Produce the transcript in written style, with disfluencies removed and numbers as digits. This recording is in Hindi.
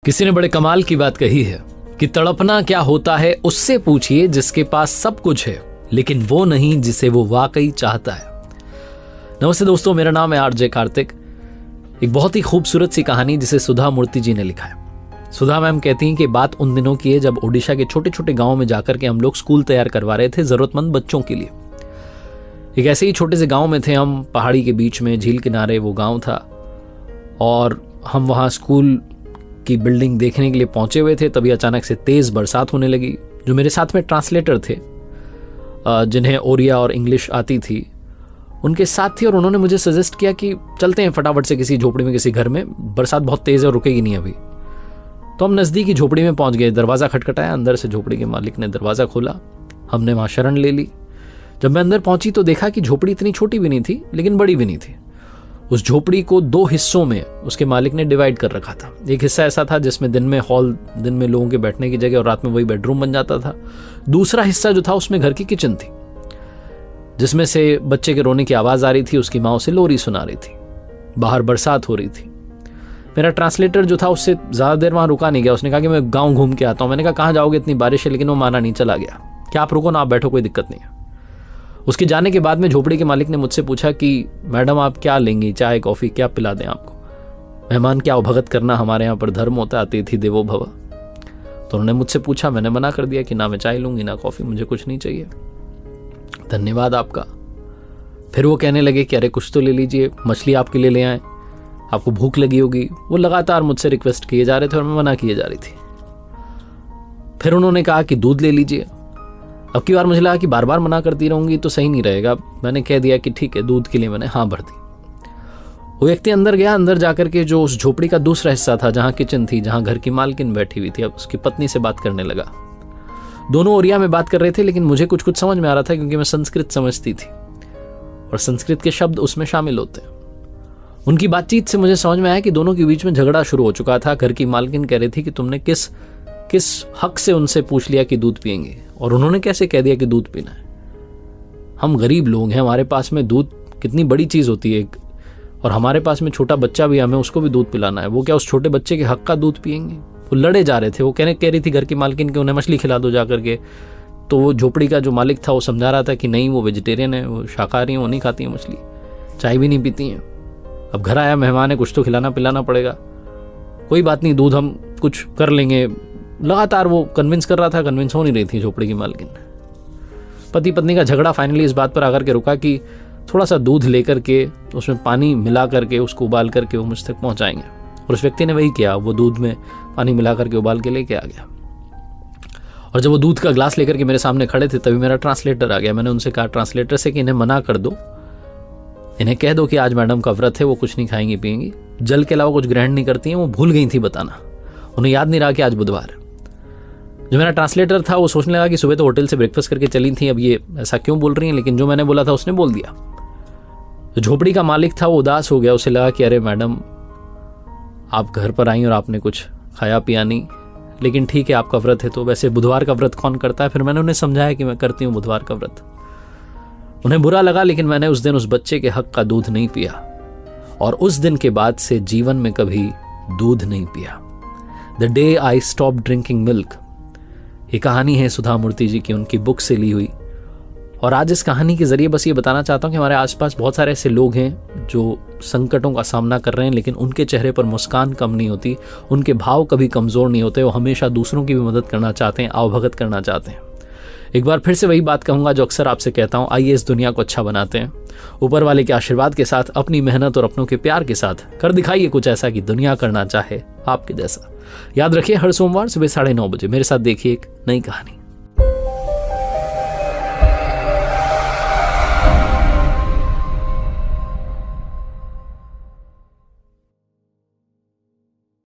किसी ने बड़े कमाल की बात कही है कि तड़पना क्या होता है उससे पूछिए जिसके पास सब कुछ है लेकिन वो नहीं जिसे वो वाकई चाहता है। नमस्ते दोस्तों, मेरा नाम है आरजे कार्तिक। एक बहुत ही खूबसूरत सी कहानी जिसे सुधा मूर्ति जी ने लिखा है। सुधा मैम कहती हैं कि बात उन दिनों की है जब ओडिशा के छोटे छोटे गांव में जाकर के हम लोग स्कूल तैयार करवा रहे थे जरूरतमंद बच्चों के लिए। एक ऐसे ही छोटे से गांव में थे हम, पहाड़ी के बीच में झील किनारे वो गांव था और हम वहां स्कूल की बिल्डिंग देखने के लिए पहुंचे हुए थे। तभी अचानक से तेज बरसात होने लगी। जो मेरे साथ में ट्रांसलेटर थे जिन्हें ओरिया और इंग्लिश आती थी, उनके साथ थी और उन्होंने मुझे सजेस्ट किया कि चलते हैं फटाफट से किसी झोपड़ी में, किसी घर में, बरसात बहुत तेज है और रुकेगी नहीं अभी। तो हम नज़दीकी झोपड़ी में पहुंच गए। दरवाज़ा खटखटाया, अंदर से झोपड़ी के मालिक ने दरवाज़ा खोला। हमने वहाँ शरण ले ली। जब मैं अंदर पहुंची तो देखा कि झोपड़ी इतनी छोटी भी नहीं थी लेकिन बड़ी भी नहीं थी। उस झोपड़ी को दो हिस्सों में उसके मालिक ने डिवाइड कर रखा था। एक हिस्सा ऐसा था जिसमें दिन में हॉल, दिन में लोगों के बैठने की जगह और रात में वही बेडरूम बन जाता था। दूसरा हिस्सा जो था उसमें घर की किचन थी जिसमें से बच्चे के रोने की आवाज़ आ रही थी। उसकी माँ उसे लोरी सुना रही थी। बाहर बरसात हो रही थी। मेरा ट्रांसलेटर जो था उससे ज़्यादा देर वहाँ रुका नहीं गया। उसने कहा कि मैं गाँव घूम के आता हूँ। मैंने कहा कहाँ जाओगे, इतनी बारिश है, लेकिन वो माना नहीं, चला गया। क्या आप रुको ना, आप बैठो, कोई दिक्कत नहीं है। उसके जाने के बाद में झोपड़ी के मालिक ने मुझसे पूछा कि मैडम आप क्या लेंगी, चाय कॉफ़ी क्या पिला दें आपको? मेहमान क्या अवभगत करना हमारे यहाँ पर धर्म होता है, अतिथि देवो भव। तो उन्होंने मुझसे पूछा, मैंने मना कर दिया कि ना मैं चाय लूँगी ना कॉफ़ी, मुझे कुछ नहीं चाहिए, धन्यवाद आपका। फिर वो कहने लगे कि अरे कुछ तो ले लीजिए, मछली आपके लिए ले आए, आपको भूख लगी होगी। वो लगातार मुझसे रिक्वेस्ट किए जा रहे थे और मैं मना किए जा रही थी। फिर उन्होंने कहा कि दूध ले लीजिए। अब की बार मुझे लगा कि बार बार मना करती रहूंगी तो सही नहीं रहेगा। मैंने कह दिया कि ठीक है, दूध के लिए मैंने हाँ भर दी। वो व्यक्ति अंदर गया। अंदर जाकर के जो उस झोपड़ी का दूसरा हिस्सा था, जहाँ किचन थी, जहाँ घर की मालकिन बैठी हुई थी, अब उसकी पत्नी से बात करने लगा। दोनों ओरिया में बात कर रहे थे लेकिन मुझे कुछ कुछ समझ में आ रहा था क्योंकि मैं संस्कृत समझती थी और संस्कृत के शब्द उसमें शामिल होते हैं। उनकी बातचीत से मुझे समझ में आया कि दोनों के बीच में झगड़ा शुरू हो चुका था। घर की मालकिन कह रही थी कि तुमने किस हक से उनसे पूछ लिया कि दूध पिएंगे, और उन्होंने कैसे कह दिया कि दूध पीना है? हम गरीब लोग हैं, हमारे पास में दूध कितनी बड़ी चीज़ होती है, और हमारे पास में छोटा बच्चा भी, हमें उसको भी दूध पिलाना है। वो क्या उस छोटे बच्चे के हक का दूध पिएंगे? वो लड़े जा रहे थे। वो कह रही थी घर की मालकिन कि उन्हें मछली खिला दो जा करके। तो वो झोपड़ी का जो मालिक था वो समझा रहा था कि नहीं, वो वेजिटेरियन है, वो शाकाहारी है, वो नहीं खाती है मछली, चाय भी नहीं पीती हैं। अब घर आया मेहमान है, कुछ तो खिलाना पिलाना पड़ेगा। कोई बात नहीं, दूध हम कुछ कर लेंगे। लगातार वो कन्विंस कर रहा था, कन्विंस हो नहीं रही थी झोपड़ी की मालकिन। पति पत्नी का झगड़ा फाइनली इस बात पर आकर के रुका कि थोड़ा सा दूध लेकर के उसमें पानी मिला करके उसको उबाल करके वो मुझ तक पहुंचाएंगे। और उस व्यक्ति ने वही किया। वो दूध में पानी मिला करके उबाल के लेके आ गया। और जब वो दूध का ग्लास लेकर के मेरे सामने खड़े थे तभी मेरा ट्रांसलेटर आ गया। मैंने उनसे कहा ट्रांसलेटर से कि इन्हें मना कर दो, इन्हें कह दो कि आज मैडम का व्रत है, वो कुछ नहीं खाएंगी पिएंगी, जल के अलावा कुछ ग्रहण नहीं करती हैं। वो भूल गई थी बताना, उन्हें याद नहीं रहा कि आज बुधवार है। जो मेरा ट्रांसलेटर था वो सोचने लगा कि सुबह तो होटल से ब्रेकफास्ट करके चली थी, अब ये ऐसा क्यों बोल रही हैं, लेकिन जो मैंने बोला था उसने बोल दिया। जो झोपड़ी का मालिक था वो उदास हो गया। उसे लगा कि अरे मैडम आप घर पर आई और आपने कुछ खाया पिया नहीं, लेकिन ठीक है आपका व्रत है। तो वैसे बुधवार का व्रत कौन करता है? फिर मैंने उन्हें समझाया कि मैं करती हूँ बुधवार का व्रत। उन्हें बुरा लगा, लेकिन मैंने उस दिन उस बच्चे के हक का दूध नहीं पिया और उस दिन के बाद से जीवन में कभी दूध नहीं पिया। The day I stop drinking milk. ये कहानी है सुधा मूर्ति जी की, उनकी बुक से ली हुई। और आज इस कहानी के जरिए बस ये बताना चाहता हूँ कि हमारे आसपास बहुत सारे ऐसे लोग हैं जो संकटों का सामना कर रहे हैं, लेकिन उनके चेहरे पर मुस्कान कम नहीं होती, उनके भाव कभी कमज़ोर नहीं होते। वो हमेशा दूसरों की भी मदद करना चाहते हैं, अवभगत करना चाहते हैं। एक बार फिर से वही बात कहूँगा जो अक्सर आपसे कहता हूँ, आइए इस दुनिया को अच्छा बनाते हैं। ऊपर वाले के आशीर्वाद के साथ, अपनी मेहनत और अपनों के प्यार के साथ कर दिखाइए कुछ ऐसा कि दुनिया करना चाहे आपके जैसा। याद रखिए, हर सोमवार सुबह 9:30 बजे मेरे साथ देखिए एक नई कहानी।